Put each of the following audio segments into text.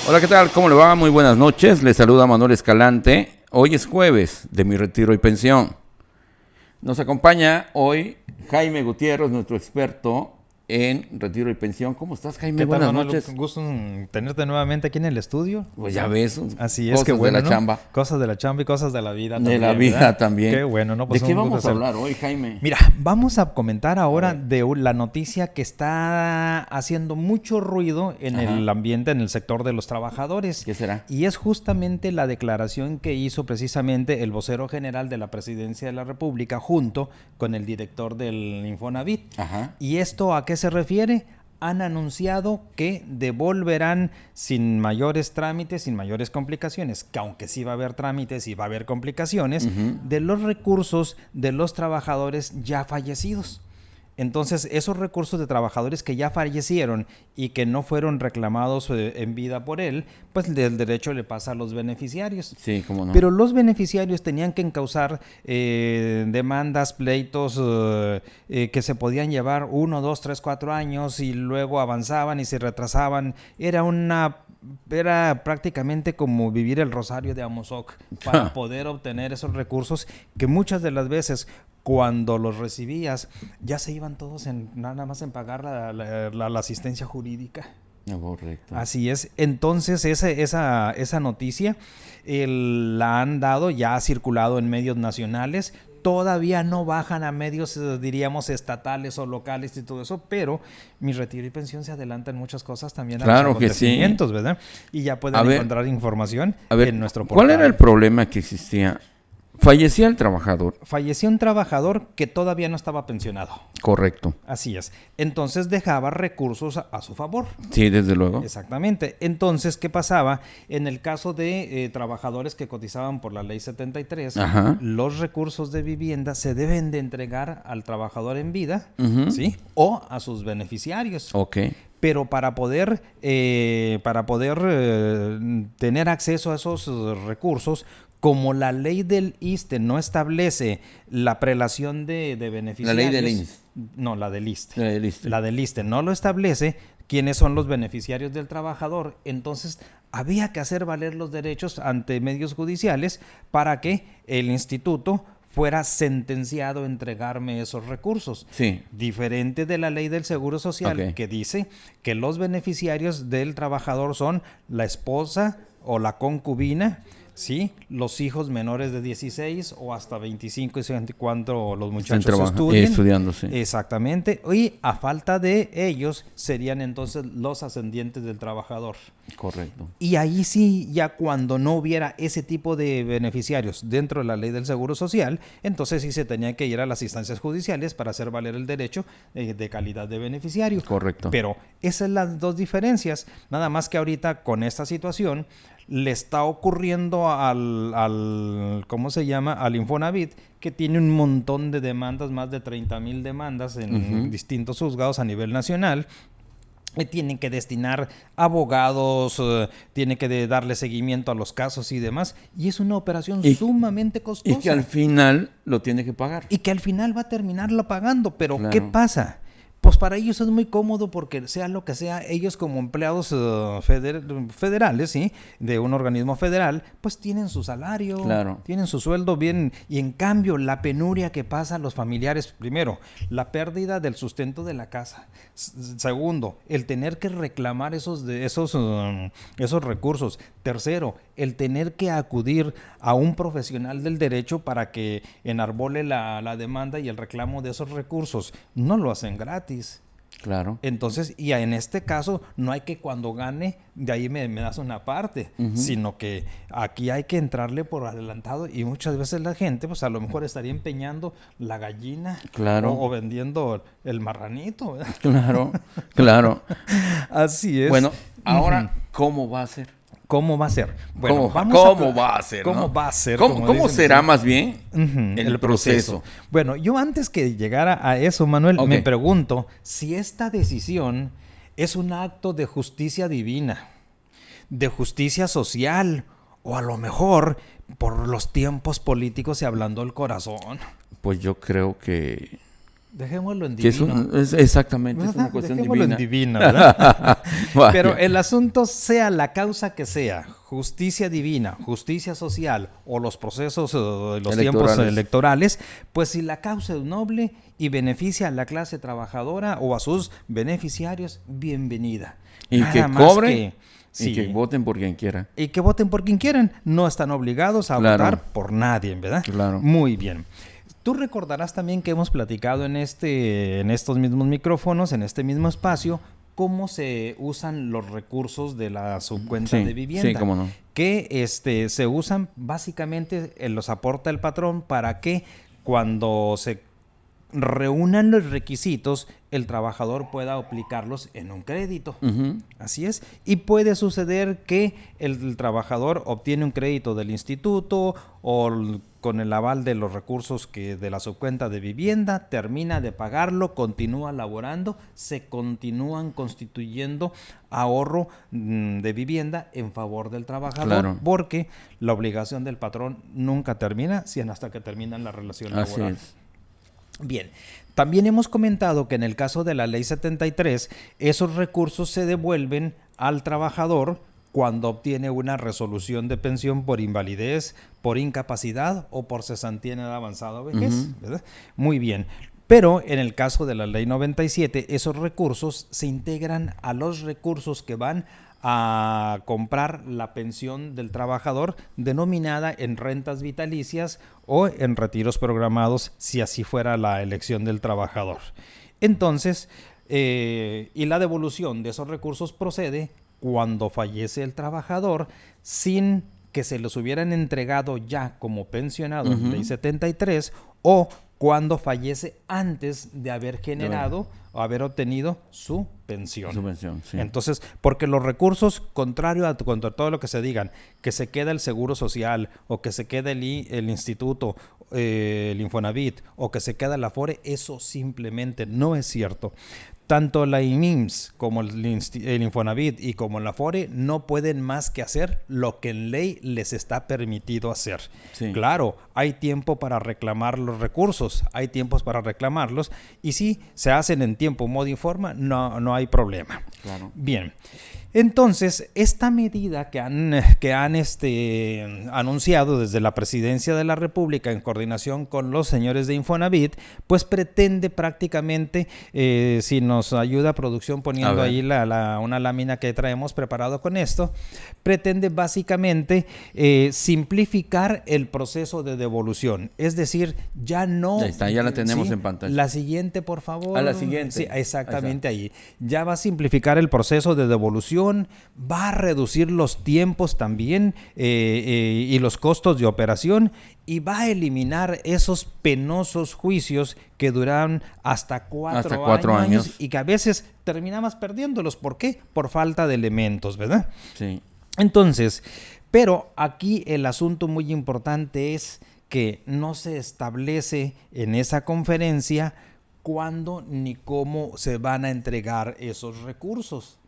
Hola, ¿qué tal? ¿Cómo le va? Muy buenas noches. Les saluda Manuel Escalante. Hoy es jueves de mi retiro y pensión. Nos acompaña hoy Jaime Gutiérrez, nuestro experto en retiro y pensión. ¿Cómo estás, Jaime? ¿Qué tal, Buenas Manuel? noches. Un gusto tenerte nuevamente aquí en el estudio. Pues ya ves, Así es, cosas que bueno, de la ¿no? chamba. Cosas de la chamba y cosas de la vida De también, la vida ¿verdad? también. Qué bueno, ¿no? Pues ¿De qué un gusto vamos a hacerlo. hablar hoy, Jaime? Mira, vamos a comentar ahora ver. de la noticia que está haciendo mucho ruido en Ajá. el ambiente, en el sector de los trabajadores. ¿Qué será? Y es justamente la declaración que hizo precisamente el vocero general de la Presidencia de la República junto con el director del Infonavit. Ajá. ¿Y esto a qué se refiere? Han anunciado que devolverán sin mayores trámites, sin mayores complicaciones, que aunque sí va a haber trámites y va a haber complicaciones, de los recursos de los trabajadores ya fallecidos. Entonces, esos recursos de trabajadores que ya fallecieron y que no fueron reclamados en vida por él, pues el derecho le pasa a los beneficiarios. Sí, cómo no. Pero los beneficiarios tenían que encauzar demandas, pleitos que se podían llevar 1, 2, 3, 4 años y luego avanzaban y se retrasaban. Era prácticamente como vivir el rosario de Amozoc para poder obtener esos recursos que muchas de las veces cuando los recibías ya se iban todos nada más en pagar la asistencia jurídica. Correcto. Así es. Entonces esa noticia la han dado, ya ha circulado en medios nacionales. Todavía no bajan a medios, diríamos, estatales o locales y todo eso, pero mi retiro y pensión se adelanta en muchas cosas también a Claro los que sí. acontecimientos, ¿verdad? Y ya pueden encontrar información en nuestro portal. ¿Cuál era el problema que existía? Fallecía el trabajador. Falleció un trabajador que todavía no estaba pensionado. Correcto. Así es. Entonces dejaba recursos a su favor. Sí, desde luego. Exactamente. Entonces, ¿qué pasaba? En el caso de trabajadores que cotizaban por la ley 73, Ajá. los recursos de vivienda se deben de entregar al trabajador en vida, Ujú. ¿sí? O a sus beneficiarios. Ok. Pero para poder tener acceso a esos recursos, como la ley del ISSSTE no establece la prelación de beneficiarios. La ley del IMSS. No, la del ISSSTE. La del ISSSTE. La del ISSSTE no lo establece quiénes son los beneficiarios del trabajador. Entonces, había que hacer valer los derechos ante medios judiciales para que el instituto fuera sentenciado a entregarme esos recursos. Sí. Diferente de la ley del Seguro Social, que dice que los beneficiarios del trabajador son la esposa o la concubina, ¿sí? Los hijos menores de 16 o hasta 25 y cuando los muchachos estudien. Estudiando, sí. Exactamente. Y a falta de ellos serían entonces los ascendientes del trabajador. Correcto. Y ahí sí, ya cuando no hubiera ese tipo de beneficiarios dentro de la ley del Seguro Social, entonces sí se tenía que ir a las instancias judiciales para hacer valer el derecho de calidad de beneficiario. Correcto. Pero esas son las dos diferencias. Nada más que ahorita con esta situación le está ocurriendo ¿cómo se llama? Al Infonavit, que tiene un montón de demandas, más de 30,000 demandas en distintos juzgados a nivel nacional. Tienen que destinar abogados, tienen que darle seguimiento a los casos y demás. Y es una operación sumamente costosa. Y que al final lo tiene que pagar. Y que al final va a terminarlo pagando. Pero claro. ¿Qué pasa? Pues para ellos es muy cómodo porque sea lo que sea, ellos como empleados federales, ¿sí? De un organismo federal, pues tienen su salario, claro. Tienen su sueldo bien. Y en cambio, la penuria que pasa a los familiares, primero, la pérdida del sustento de la casa. Segundo, el tener que reclamar esos recursos. Tercero, el tener que acudir a un profesional del derecho para que enarbole la demanda y el reclamo de esos recursos. No lo hacen gratis. Claro. Entonces, y en este caso, no hay que cuando gane, de ahí me das una parte, sino que aquí hay que entrarle por adelantado y muchas veces la gente, pues a lo mejor estaría empeñando la gallina, claro, o vendiendo el marranito, ¿verdad? Claro, claro. Así es. Bueno, ahora, ¿cómo va a ser? ¿Cómo va a ser? Bueno, ¿Cómo va a ser? ¿Cómo va a ser? ¿Cómo será más bien el proceso? Bueno, yo antes que llegara a eso, Manuel, me pregunto si esta decisión es un acto de justicia divina, de justicia social, o a lo mejor por los tiempos políticos se ablandó el corazón. Pues yo creo que Dejémoslo en Que divino. Exactamente, es una cuestión Dejémoslo divina. en divino, ¿verdad? Vaya. Pero el asunto, sea la causa que sea, justicia divina, justicia social o los procesos, los tiempos electorales, pues si la causa es noble y beneficia a la clase trabajadora o a sus beneficiarios, bienvenida. Y Nada que más cobren sí. y que voten por quien quiera. Y que voten por quien quieran. No están obligados a Claro. votar por nadie, ¿verdad? Claro. Muy bien. Tú recordarás también que hemos platicado en estos mismos micrófonos, en este mismo espacio, cómo se usan los recursos de la subcuenta de vivienda. Sí, cómo no. Que se usan básicamente, los aporta el patrón para que cuando se reúnan los requisitos, el trabajador pueda aplicarlos en un crédito. Uh-huh. Así es. Y puede suceder que el trabajador obtiene un crédito del instituto o con el aval de los recursos de la subcuenta de vivienda, termina de pagarlo, continúa laborando, se continúan constituyendo ahorro de vivienda en favor del trabajador, claro. Porque la obligación del patrón nunca termina, sino hasta que termina la relación laboral. Así es. Bien, también hemos comentado que en el caso de la Ley 73, esos recursos se devuelven al trabajador cuando obtiene una resolución de pensión por invalidez, por incapacidad o por cesantía en edad avanzada o vejez, uh-huh. ¿verdad? Muy bien. Pero en el caso de la Ley 97, esos recursos se integran a los recursos que van a comprar la pensión del trabajador denominada en rentas vitalicias o en retiros programados, si así fuera la elección del trabajador. Entonces, y la devolución de esos recursos procede cuando fallece el trabajador sin que se los hubieran entregado ya como pensionado uh-huh. en Ley 73 o cuando fallece antes de haber generado o haber obtenido su pensión. Su pensión, sí. Entonces, porque los recursos, contrario a contra todo lo que se digan, que se queda el Seguro Social o que se queda el Instituto, el Infonavit o que se queda la Afore, eso simplemente no es cierto. Tanto la IMSS como el Infonavit y como la Afore no pueden más que hacer lo que en ley les está permitido hacer. Sí. Claro, hay tiempo para reclamar los recursos, hay tiempos para reclamarlos y si se hacen en tiempo, modo y forma, no hay problema. Claro. Bien. Entonces, esta medida que han anunciado desde la Presidencia de la República en coordinación con los señores de Infonavit, pues pretende prácticamente, si nos ayuda producción poniendo ahí una lámina que traemos preparado con esto, pretende básicamente simplificar el proceso de devolución. Es decir, ya no... Ya está, ya la tenemos en pantalla. La siguiente, por favor. A la siguiente. Sí, exactamente ahí. Ya va a simplificar el proceso de devolución, va a reducir los tiempos también y los costos de operación y va a eliminar esos penosos juicios que duran hasta cuatro años y que a veces terminamos perdiéndolos. ¿Por qué? Por falta de elementos, ¿verdad? Sí. Entonces, pero aquí el asunto muy importante es que no se establece en esa conferencia cuándo ni cómo se van a entregar esos recursos.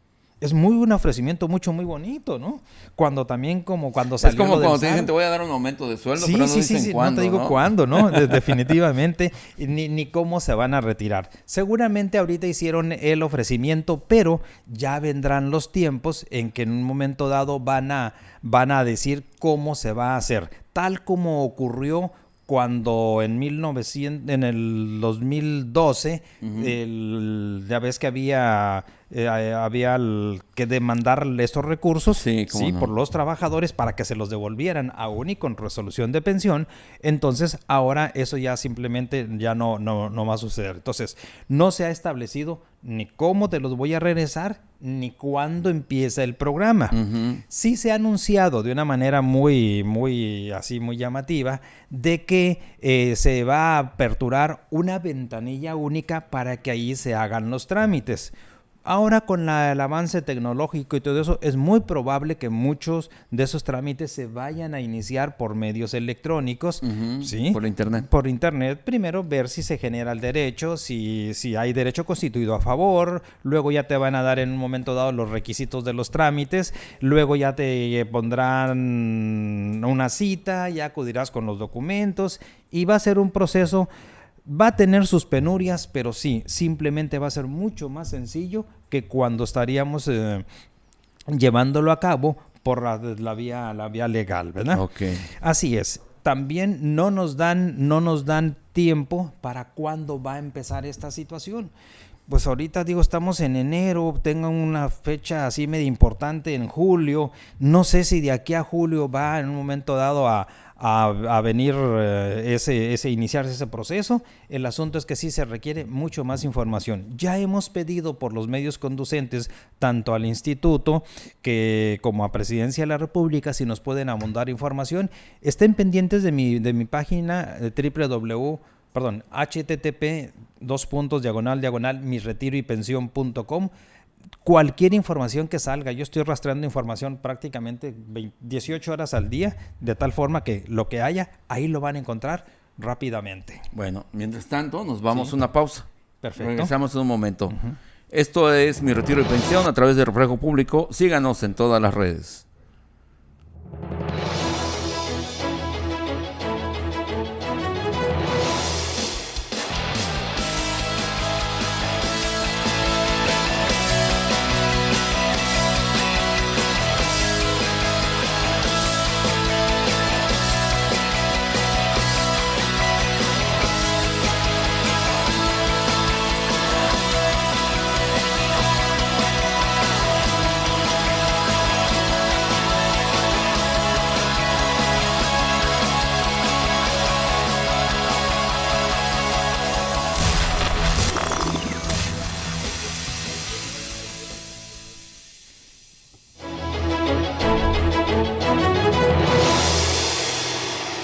Es un ofrecimiento muy bonito, ¿no? Cuando también cuando salió es como cuando te SAR, dicen te voy a dar un aumento de sueldo, sí, pero no sí, dicen sí, cuándo, no te digo cuándo, ¿no? Definitivamente, ni cómo se van a retirar. Seguramente ahorita hicieron el ofrecimiento, pero ya vendrán los tiempos en que en un momento dado van a decir cómo se va a hacer, tal como ocurrió cuando en el 2012, uh-huh. Ya ves que había que demandar estos recursos por los trabajadores para que se los devolvieran aún y con resolución de pensión. Entonces ahora eso ya simplemente ya no va a suceder. Entonces no se ha establecido ni cómo te los voy a regresar ni cuándo empieza el programa. Uh-huh. Sí se ha anunciado de una manera muy llamativa de que se va a aperturar una ventanilla única para que ahí se hagan los trámites. Ahora con el avance tecnológico y todo eso, es muy probable que muchos de esos trámites se vayan a iniciar por medios electrónicos, uh-huh. ¿sí? Por internet. Por internet, primero ver si se genera el derecho, si hay derecho constituido a favor, luego ya te van a dar en un momento dado los requisitos de los trámites, luego ya te pondrán una cita, ya acudirás con los documentos y va a ser un proceso Va a tener sus penurias, pero sí, simplemente va a ser mucho más sencillo que cuando estaríamos llevándolo a cabo por la vía legal, ¿verdad? Okay. Así es. También no nos dan tiempo para cuándo va a empezar esta situación. Pues ahorita digo, estamos en enero, tengo una fecha así medio importante en julio. No sé si de aquí a julio va en un momento dado a venir iniciarse ese proceso. El asunto es que sí se requiere mucho más información. Ya hemos pedido por los medios conducentes, tanto al instituto como a Presidencia de la República, si nos pueden abundar información. Estén pendientes de mi página http://miretiroypension.com. Cualquier información que salga, yo estoy rastreando información prácticamente 18 horas al día, de tal forma que lo que haya, ahí lo van a encontrar rápidamente. Bueno, mientras tanto, nos vamos a una pausa. Perfecto. Regresamos en un momento. Esto es Mi Retiro y Pensión a través de Reflejo Público. Síganos en todas las redes.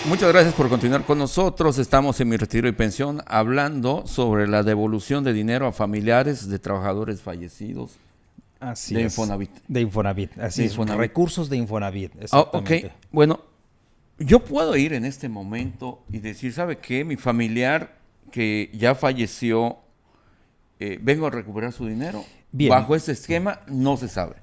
Muchas gracias por continuar con nosotros. Estamos en Mi Retiro y Pensión hablando sobre la devolución de dinero a familiares de trabajadores fallecidos. Así de es. Infonavit. De Infonavit, así de es. Infonavit. Recursos de Infonavit, exactamente. Ok, bueno, yo puedo ir en este momento y decir, ¿sabe qué? Mi familiar que ya falleció, vengo a recuperar su dinero. Bien. Bajo ese esquema no se sabe.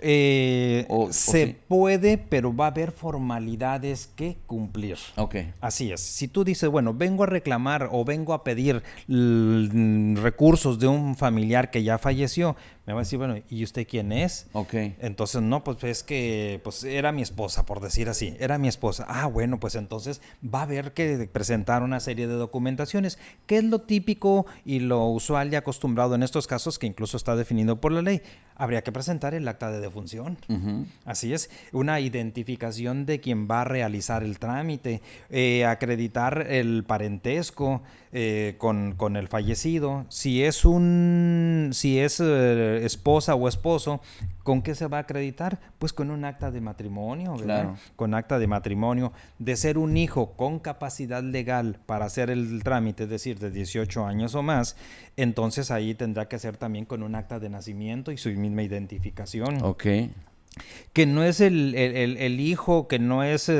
Se puede, pero va a haber formalidades que cumplir. Ok. Así es. Si tú dices, bueno, vengo a reclamar o vengo a pedir recursos de un familiar que ya falleció, me va a decir, bueno, ¿y usted quién es? Ok. Entonces, no, pues es que era mi esposa, por decir así, era mi esposa. Ah, bueno, pues entonces va a haber que presentar una serie de documentaciones, que es lo típico y lo usual y acostumbrado en estos casos, que incluso está definido por la ley. Habría que presentar el acta de defunción. Así es, una identificación de quien va a realizar el trámite, acreditar el parentesco con el fallecido. Si es esposa o esposo, ¿con qué se va a acreditar? Pues con un acta de matrimonio, ¿verdad? Claro. Con acta de matrimonio. De ser un hijo con capacidad legal para hacer el trámite, es decir, de 18 años o más, entonces ahí tendrá que ser también con un acta de nacimiento y su misma identificación. Ok. Que no es el hijo, que no es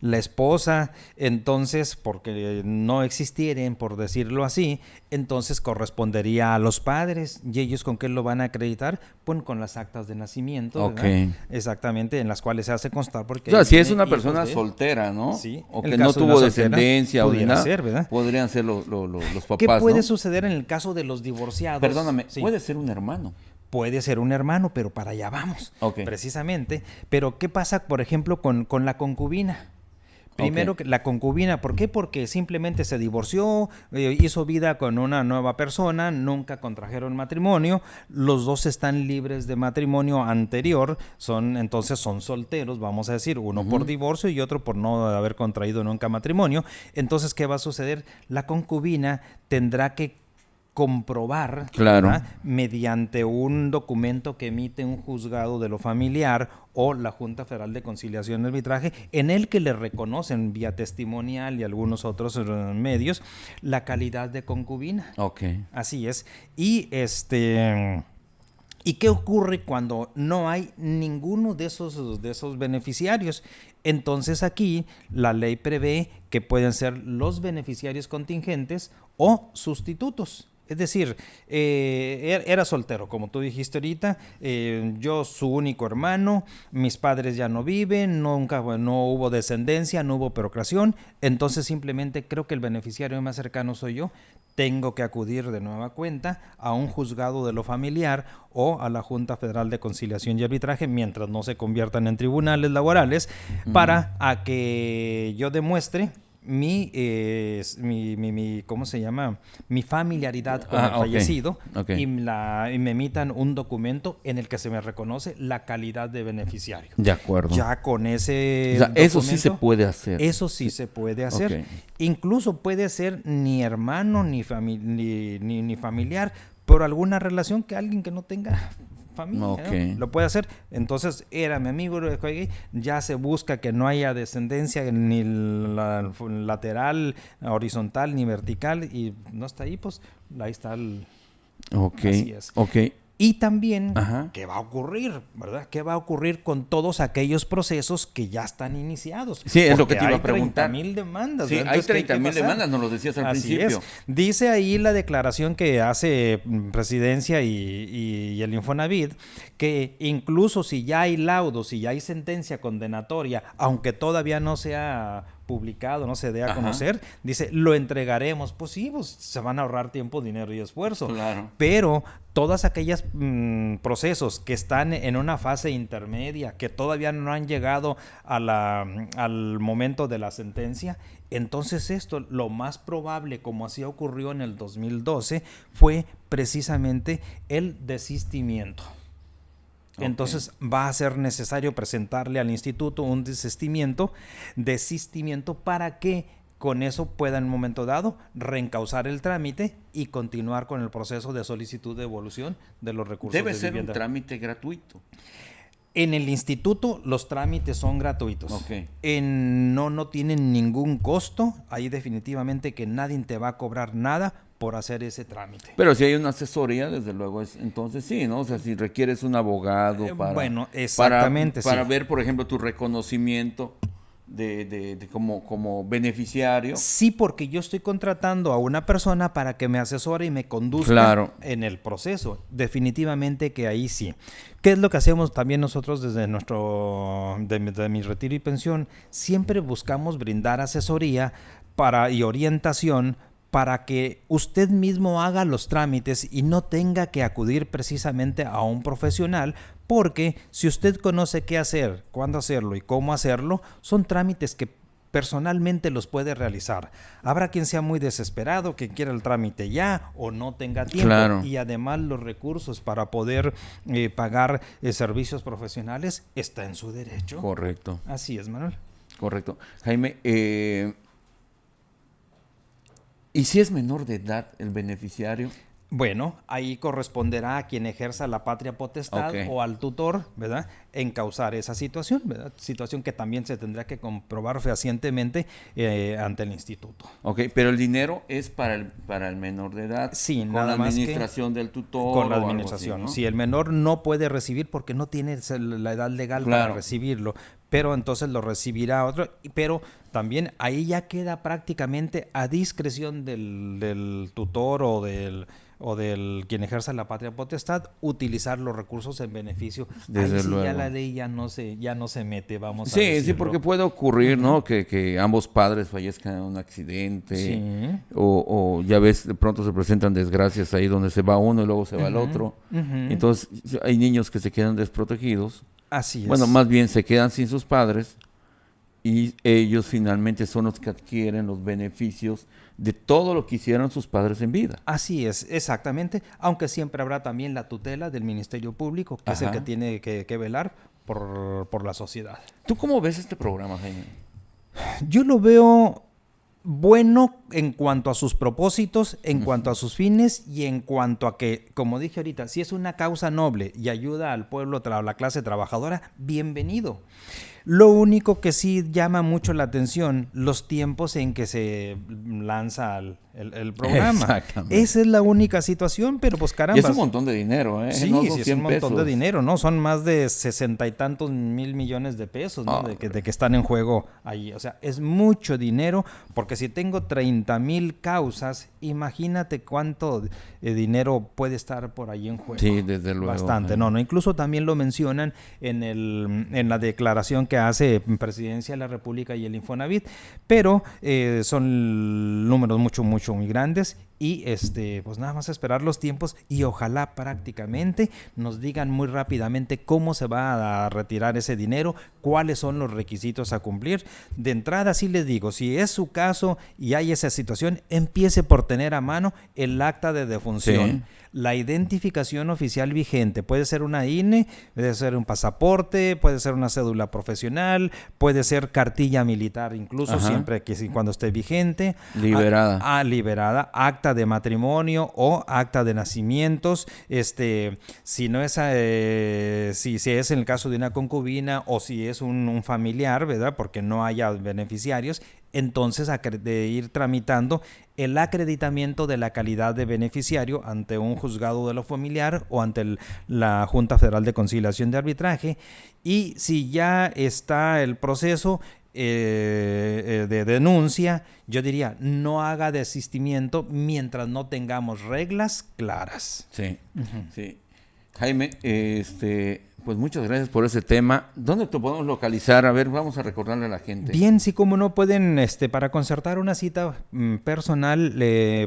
la esposa, entonces, porque no existieren, por decirlo así, entonces correspondería a los padres. ¿Y ellos con qué lo van a acreditar? Pues con las actas de nacimiento, Ok. ¿verdad? Exactamente, en las cuales se hace constar porque... O sea, si es una persona soltera, ¿no? Sí. O El que no caso de tuvo una soltera, descendencia o de pudiera nada, ser, ¿verdad? podrían ser los papás, ¿Qué puede ¿no? suceder en el caso de los divorciados? Perdóname, Sí. puede ser un hermano. Puede ser un hermano, pero para allá vamos, precisamente. Pero ¿qué pasa, por ejemplo, con la concubina? Primero, la concubina, ¿por qué? Porque simplemente se divorció, hizo vida con una nueva persona, nunca contrajeron matrimonio, los dos están libres de matrimonio anterior, entonces son solteros, vamos a decir, uno por divorcio y otro por no haber contraído nunca matrimonio. Entonces, ¿qué va a suceder? La concubina tendrá que comprobar, claro, mediante un documento que emite un juzgado de lo familiar o la Junta Federal de Conciliación y Arbitraje, en el que le reconocen vía testimonial y algunos otros medios la calidad de concubina. Así es. ¿Y qué ocurre cuando no hay ninguno de esos beneficiarios? Entonces aquí la ley prevé que pueden ser los beneficiarios contingentes o sustitutos. Es decir, era soltero, como tú dijiste ahorita, yo su único hermano, mis padres ya no viven, no hubo descendencia, no hubo procreación, entonces simplemente creo que el beneficiario más cercano soy yo. Tengo que acudir de nueva cuenta a un juzgado de lo familiar o a la Junta Federal de Conciliación y Arbitraje, mientras no se conviertan en tribunales laborales, para a que yo demuestre ¿cómo se llama? Mi familiaridad con el fallecido, y me emitan un documento en el que se me reconoce la calidad de beneficiario. De acuerdo. Ya con ese eso sí se puede hacer. Eso sí se puede hacer. Incluso puede ser ni hermano ni familiar, por alguna relación que alguien que no tenga familia, ¿no? Lo puede hacer. Entonces era mi amigo, ya se busca que no haya descendencia ni lateral, horizontal ni vertical, y no está ahí, pues ahí está así es. Y también, ¿qué va a ocurrir? ¿Verdad? ¿Qué va a ocurrir con todos aquellos procesos que ya están iniciados? Sí, es lo que te iba a preguntar. Hay 30,000 demandas. Sí, hay 30,000 demandas, nos lo decías al principio. Dice ahí la declaración que hace Presidencia y el Infonavit, que incluso si ya hay laudos, si ya hay sentencia condenatoria, aunque todavía no sea publicado, no se dé a conocer, dice, lo entregaremos. Pues sí, pues se van a ahorrar tiempo, dinero y esfuerzo. Claro. Pero todas aquellas procesos que están en una fase intermedia, que todavía no han llegado al momento de la sentencia, entonces esto, lo más probable, como así ocurrió en el 2012, fue precisamente el desistimiento. Entonces va a ser necesario presentarle al instituto un desistimiento para que con eso pueda en un momento dado reencauzar el trámite y continuar con el proceso de solicitud de devolución de los recursos de vivienda. Debe ser un trámite gratuito. En el instituto los trámites son gratuitos. No tienen ningún costo. Ahí definitivamente que nadie te va a cobrar nada por hacer ese trámite. Pero si hay una asesoría, desde luego, entonces sí, ¿no? O sea, si requieres un abogado para ver, por ejemplo, tu reconocimiento como beneficiario. Sí, porque yo estoy contratando a una persona para que me asesore y me conduzca en el proceso. Definitivamente que ahí sí. ¿Qué es lo que hacemos también nosotros desde de mi retiro y pensión? Siempre buscamos brindar asesoría y orientación para que usted mismo haga los trámites y no tenga que acudir precisamente a un profesional, porque si usted conoce qué hacer, cuándo hacerlo y cómo hacerlo, son trámites que personalmente los puede realizar. Habrá quien sea muy desesperado, que quiera el trámite ya o no tenga tiempo, y además los recursos para poder pagar servicios profesionales está en su derecho. Correcto. Así es, Manuel. Correcto. Jaime, ¿y si es menor de edad el beneficiario? Bueno, ahí corresponderá a quien ejerza la patria potestad o al tutor, ¿verdad?, encauzar esa situación, ¿verdad? Situación que también se tendrá que comprobar fehacientemente ante el instituto. Pero el dinero es para el menor de edad. Sí, con nada la administración del tutor. Con la administración. Así, ¿no? Si el menor no puede recibir porque no tiene la edad legal para recibirlo, pero entonces lo recibirá otro, pero también ahí ya queda prácticamente a discreción del tutor o del quien ejerza la patria potestad utilizar los recursos en beneficio. Desde ahí sí luego. Ya la ley ya no se mete, vamos a decirlo. decirlo. Sí, porque puede ocurrir, ¿no? Que ambos padres fallezcan en un accidente, o ya ves, de pronto se presentan desgracias ahí donde se va uno y luego se va el otro. Entonces hay niños que se quedan desprotegidos. Así es. Bueno, más bien se quedan sin sus padres y ellos finalmente son los que adquieren los beneficios de todo lo que hicieron sus padres en vida. Así es, exactamente, aunque siempre habrá también la tutela del Ministerio Público, que es el que tiene que velar por la sociedad. ¿Tú cómo ves este programa, Jaime? Yo lo veo bueno en cuanto a sus propósitos, en cuanto a sus fines y en cuanto a que, como dije ahorita, si es una causa noble y ayuda al pueblo, a la clase trabajadora, bienvenido. Lo único que sí llama mucho la atención, los tiempos en que se lanza el programa. Exactamente. Esa es la única situación, pero pues caramba. Y es un montón de dinero, ¿eh? Sí, No son sí, es 100 un montón pesos. de dinero, ¿no? Son más de 60 y tantos mil millones de pesos, ¿no? De que están en juego ahí. O sea, es mucho dinero, porque si tengo 30,000 causas, imagínate cuánto dinero puede estar por ahí en juego. Sí, desde luego. Bastante, no, incluso también lo mencionan en la declaración que hace Presidencia de la República y el Infonavit, pero son números muy grandes y pues nada más esperar los tiempos y ojalá prácticamente nos digan muy rápidamente cómo se va a retirar ese dinero, cuáles son los requisitos a cumplir. De entrada sí les digo, si es su caso y hay esa situación, empiece por tener a mano el acta de defunción. Sí. La identificación oficial vigente, puede ser una INE, puede ser un pasaporte, puede ser una cédula profesional, puede ser cartilla militar incluso, siempre que cuando esté vigente. Liberada. Liberada, acta de matrimonio o acta de nacimientos, si no es, si es en el caso de una concubina o si es un familiar, ¿verdad? Porque no haya beneficiarios, entonces de ir tramitando el acreditamiento de la calidad de beneficiario ante un juzgado de lo familiar o ante la Junta Federal de Conciliación de Arbitraje. Y si ya está el proceso de denuncia, yo diría, no haga desistimiento mientras no tengamos reglas claras. Sí, sí. Jaime, pues muchas gracias por ese tema. ¿Dónde te podemos localizar? A ver, vamos a recordarle a la gente. Bien, sí, como no pueden, para concertar una cita personal,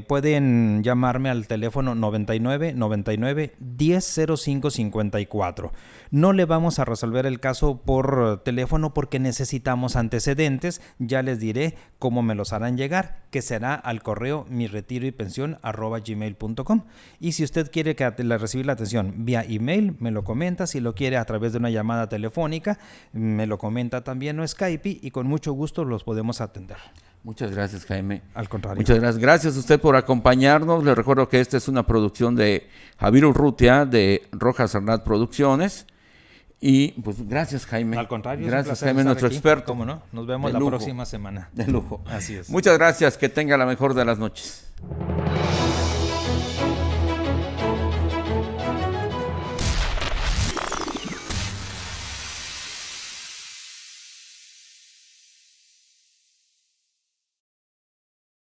pueden llamarme al teléfono 99-10-05-54. No le vamos a resolver el caso por teléfono porque necesitamos antecedentes. Ya les diré cómo me los harán llegar, que será al correo miretiroypension@gmail.com. Y si usted quiere que le recibir la atención vía email, me lo comenta. Si lo quiere a través de una llamada telefónica, me lo comenta también o Skype y con mucho gusto los podemos atender. Muchas gracias, Jaime. Al contrario. Muchas gracias. Gracias a usted por acompañarnos. Les recuerdo que esta es una producción de Javier Urrutia de Rojas Arnat Producciones. Y pues gracias, Jaime. Al contrario. Gracias, Jaime, nuestro experto. ¿Cómo no? Nos vemos la próxima semana. De lujo. Así es. Muchas gracias. Que tenga la mejor de las noches.